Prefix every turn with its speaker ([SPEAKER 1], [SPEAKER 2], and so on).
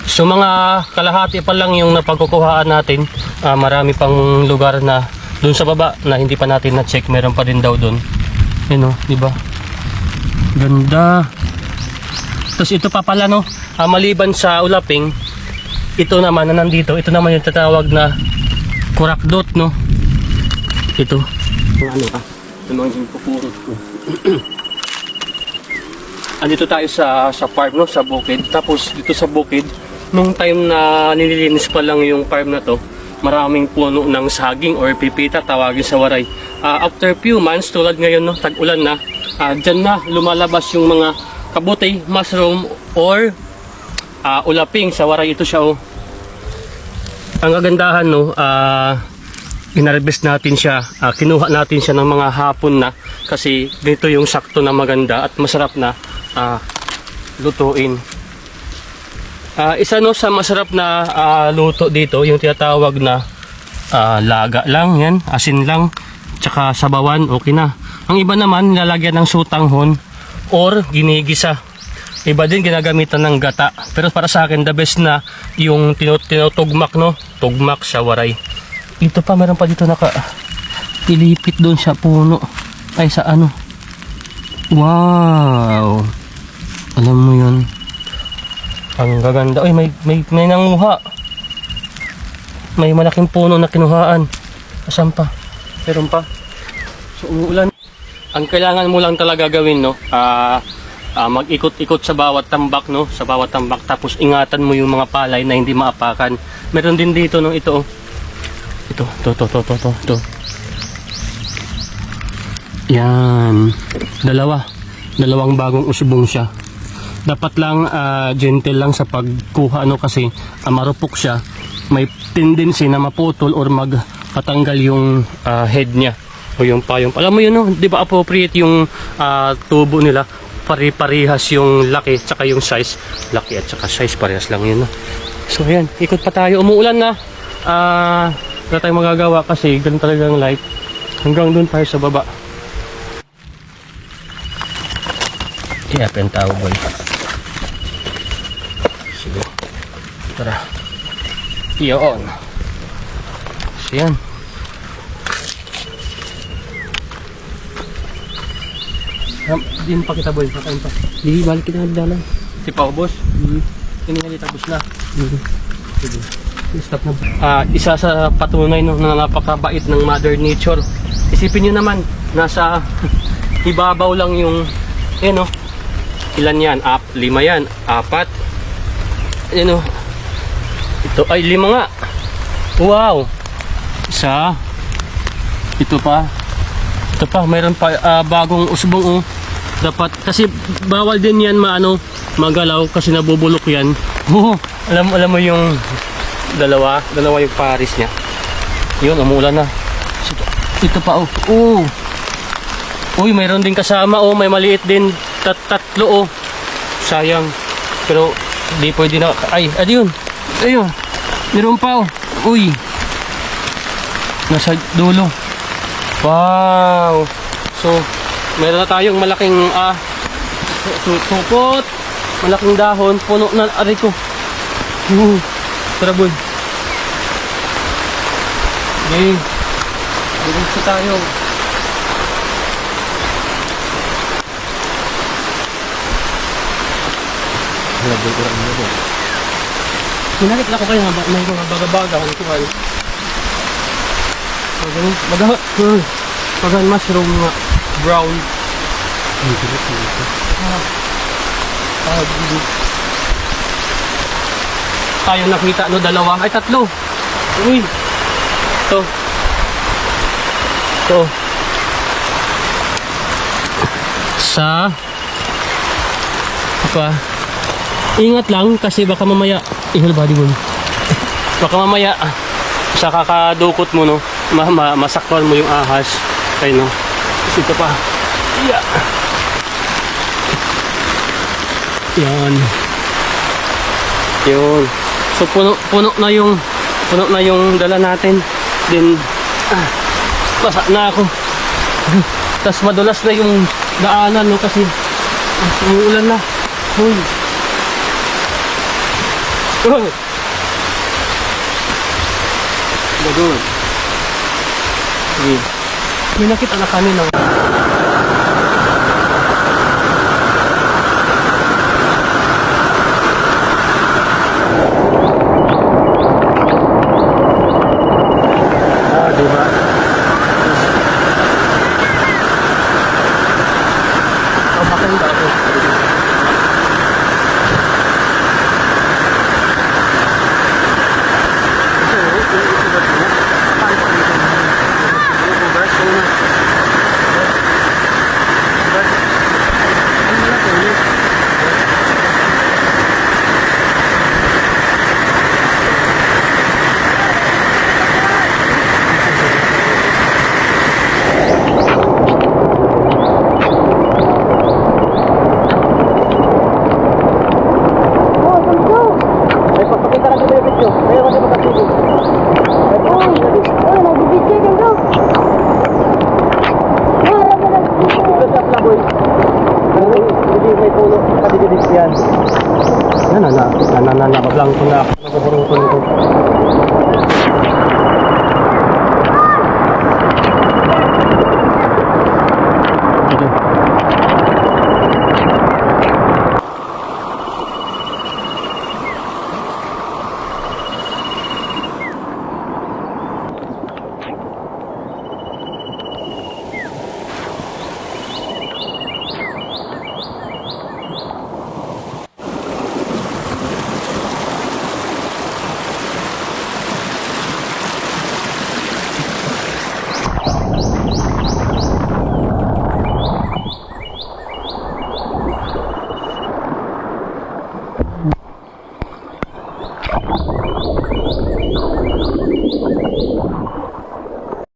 [SPEAKER 1] So mga kalahati pa lang yung napagkukuhaan natin. Marami pang lugar na dun sa baba na hindi pa natin na-check. Meron pa din daw dun. Yun o, diba? Ganda. Tapos ito pa pala no, maliban sa ulaping, ito naman na nandito, ito naman yung tatawag na kurakdot no. Ito. Ano ka? Ito mga yung pupurot ko. Andito tayo sa farm no, sa bukid. Tapos dito sa bukid, nung time na nililinis pa lang yung farm na to, maraming puno ng saging or pipita, tawagin sa Waray. After few months, tulad ngayon no, tag-ulan na, dyan na lumalabas yung mga kabuti, mushroom or ulaping. Sa Waray ito siya oh. Ang kagandahan no, inarbest natin siya, kinuha natin siya ng mga hapon na kasi dito yung sakto na maganda at masarap na lutuin. Isa no sa masarap na luto dito, yung tinatawag na laga lang, yan, asin lang, tsaka sabawan, okay na. Ang iba naman nilalagyan ng sutanghon or ginigisa. Iba din ginagamitan ng gata. Pero para sa akin the best na yung tinutugmak no, tugmak sa Waray. Ito pa, meron pa dito naka ilipit doon sa puno. Ay sa ano. Wow. Alam mo yun. Ang gaganda. Ay, may nanguha. May malaking puno na kinuhaan. Asan pa? Meron pa. So umuulan. Ang kailangan mo lang talaga gawin no, mag-ikot-ikot sa bawat tambak no, sa bawat tambak, tapos ingatan mo yung mga palay na hindi maapakan. Meron din dito no, ito. Ito. Yan. Dalawang bagong usbong siya. Dapat lang gentle lang sa pagkuha no, kasi marupok siya. May tendency na maputol or magpatanggal yung head niya o yung payong. Alam mo yun no, 'di ba appropriate yung tubo nila? Pare-parehas yung laki tsaka yung size. Laki at tsaka size parehas lang yun no? So ayan, ikot pa tayo. Umuulan na. Wala tayong magagawa kasi ganun talaga ang life. Hanggang doon tayo sa baba. I-up and tao boy. Sige. Tara. Iyon. So yan. Din pa kita boy, pakain pa. Hindi, balik kita nagdalan. Si Pao boss? Hindi nga tapos na. Sige. Stop na. Isa sa patunay no, na napakabait ng Mother Nature. Isipin nyo naman, nasa ibabaw lang yung, no? Ilan yan? 5 yan, 4. No? Ito ay 5 nga. Wow. Isa. Ito pa, mayroon pa bagong usbong oh. Dapat kasi bawal din yan magalaw kasi nabubulok yan. Alam mo yung dalawa yung paris niya. Yun, umulan na. Ito pa oh. Uy, mayroon din kasama oh, may maliit din, tatlo oh. Sayang. Pero di pwede na. Ay, ayun. Meron pa oh. Uy. Nasa dulo. Wow. So, meron na tayong malaking supot, malaking dahon, puno na aray ko. Tara boy. Okay. Diretso tayo. Labay ko rin mo boy. Sinakit lang ko kayo may mga baga-baga ang kuhan. Bagan mushroom nga brown. Tayo nakita no, 2 ay 3. Uy. Ito. Sa apa? Ingat lang kasi baka mamaya ihol body mo. Baka mamaya sa kakadukot mo no, masaktan mo yung ahas. Ay no. Kasi ito pa. Yeah. Yan. So puno na yung dala natin. Then basa na ako. Tapos madulas na yung daanan no, kasi umuulan na. Uy. Bagon. Sige. May nakita na kanina. Diba? Oh, bakit ba ako? Yan, nakablang ko na ako. Nakaburong ko nito.